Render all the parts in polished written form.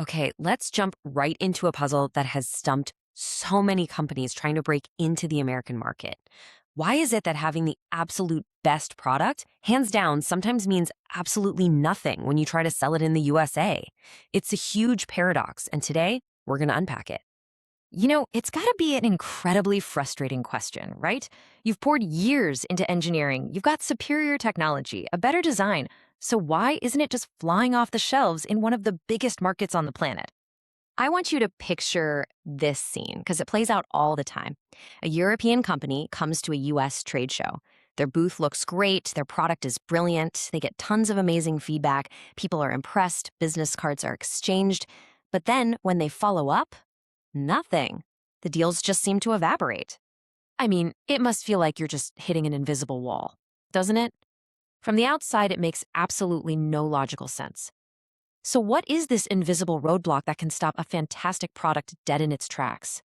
Okay, let's jump right into a puzzle that has stumped so many companies trying to break into the American market. Why is it that having the absolute best product, hands down, sometimes means absolutely nothing when you try to sell it in the USA? It's a huge paradox, and today we're going to unpack it. It's got to be an incredibly frustrating question, right? You've poured years into engineering, you've got superior technology, a better design. So why isn't it just flying off the shelves in one of the biggest markets on the planet? I want you to picture this scene because it plays out all the time. A European company comes to a US trade show. Their booth looks great, their product is brilliant, they get tons of amazing feedback, people are impressed, business cards are exchanged. But then when they follow up, nothing. The deals just seem to evaporate. I mean, it must feel like you're just hitting an invisible wall, doesn't it? From the outside, it makes absolutely no logical sense. So what is this invisible roadblock that can stop a fantastic product dead in its tracks?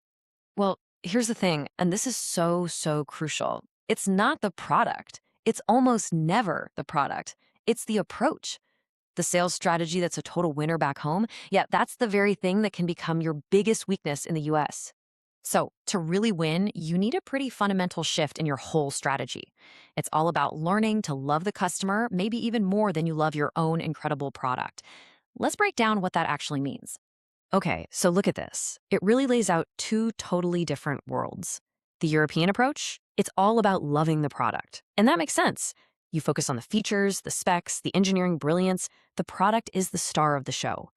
Well, here's the thing, and this is so crucial. It's not the product. It's almost never the product. It's the approach. The sales strategy that's a total winner back home, yeah, that's the very thing that can become your biggest weakness in the US. So, to really win, you need a pretty fundamental shift in your whole strategy. It's all about learning to love the customer, maybe even more than you love your own incredible product. Let's break down what that actually means. Okay, so look at this. It really lays out two totally different worlds. The European approach, it's all about loving the product. And that makes sense. You focus on the features, the specs, the engineering brilliance. The product is the star of the show.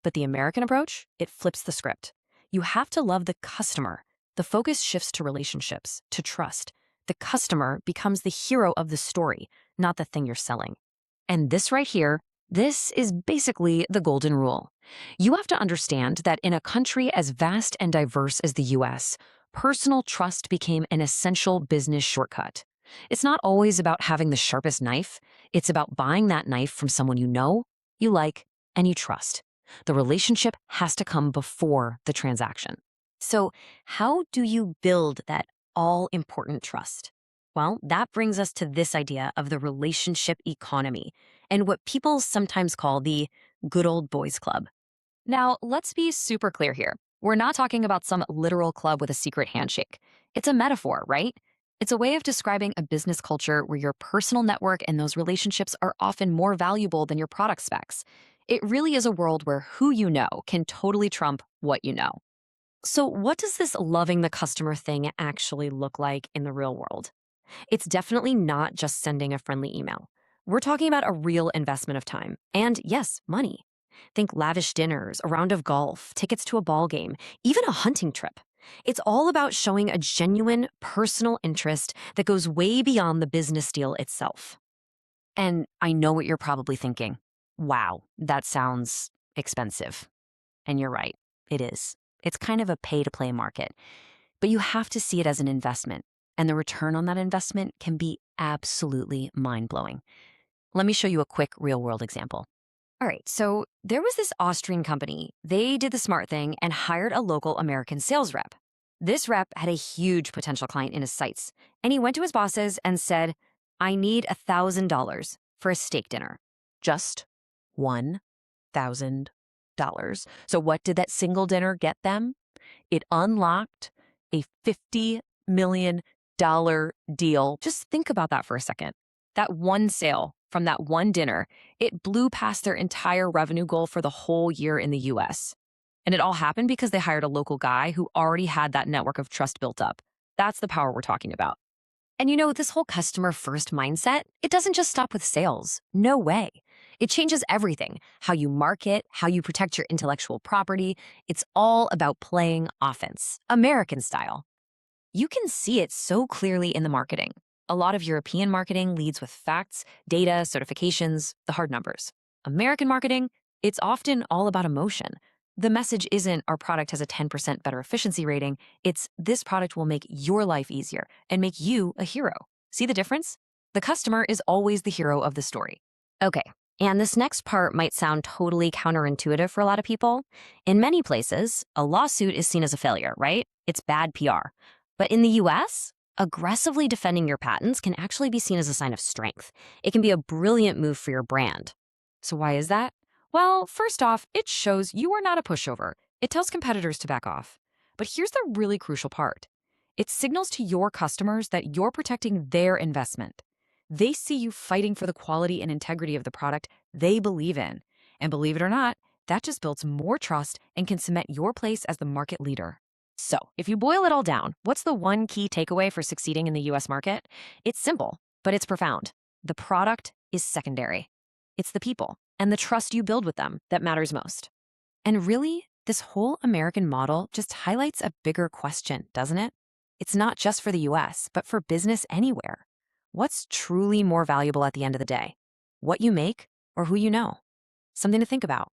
But the American approach, it flips the script. You have to love the customer. The focus shifts to relationships, to trust. The customer becomes the hero of the story, not the thing you're selling. And this right here, this is basically the golden rule. You have to understand that in a country as vast and diverse as the US, personal trust became an essential business shortcut. It's not always about having the sharpest knife. It's about buying that knife from someone you know, you like, and you trust. The relationship has to come before the transaction. So, how do you build that all-important trust? Well, that brings us to this idea of the relationship economy and what people sometimes call the good old boys club. Now, let's be super clear here. We're not talking about some literal club with a secret handshake. It's a metaphor, right? It's a way of describing a business culture where your personal network and those relationships are often more valuable than your product specs. It really is a world where who you know can totally trump what you know. So, what does this loving the customer thing actually look like in the real world? It's definitely not just sending a friendly email. We're talking about a real investment of time and, yes, money. Think lavish dinners, a round of golf, tickets to a ball game, even a hunting trip. It's all about showing a genuine personal interest that goes way beyond the business deal itself. And I know what you're probably thinking. Wow, that sounds expensive. And you're right, it is. It's kind of a pay-to-play market. But you have to see it as an investment, and the return on that investment can be absolutely mind-blowing. Let me show you a quick real-world example. All right, so there was this Austrian company. They did the smart thing and hired a local American sales rep. This rep had a huge potential client in his sights, and he went to his bosses and said, I need $1,000 for a steak dinner. Just $1,000. So what did that single dinner get them? It unlocked a $50 million deal. Just think about that for a second. That one sale from that one dinner, it blew past their entire revenue goal for the whole year in the US. And it all happened because they hired a local guy who already had that network of trust built up. That's the power we're talking about. And this whole customer first mindset, it doesn't just stop with sales. No way. It changes everything. How you market, how you protect your intellectual property. It's all about playing offense, American style. You can see it so clearly in the marketing. A lot of European marketing leads with facts, data, certifications, the hard numbers. American marketing, it's often all about emotion. The message isn't our product has a 10% better efficiency rating. It's this product will make your life easier and make you a hero. See the difference? The customer is always the hero of the story. Okay, and this next part might sound totally counterintuitive for a lot of people. In many places, a lawsuit is seen as a failure, right? It's bad PR. But in the US, aggressively defending your patents can actually be seen as a sign of strength. It can be a brilliant move for your brand. So why is that? Well, first off, it shows you are not a pushover. It tells competitors to back off. But here's the really crucial part. It signals to your customers that you're protecting their investment. They see you fighting for the quality and integrity of the product they believe in. And believe it or not, that just builds more trust and can cement your place as the market leader. So, if you boil it all down, what's the one key takeaway for succeeding in the US market? It's simple, but it's profound. The product is secondary. It's the people and the trust you build with them that matters most. And really, this whole American model just highlights a bigger question, doesn't it? It's not just for the US, but for business anywhere. What's truly more valuable at the end of the day? What you make or who you know? Something to think about.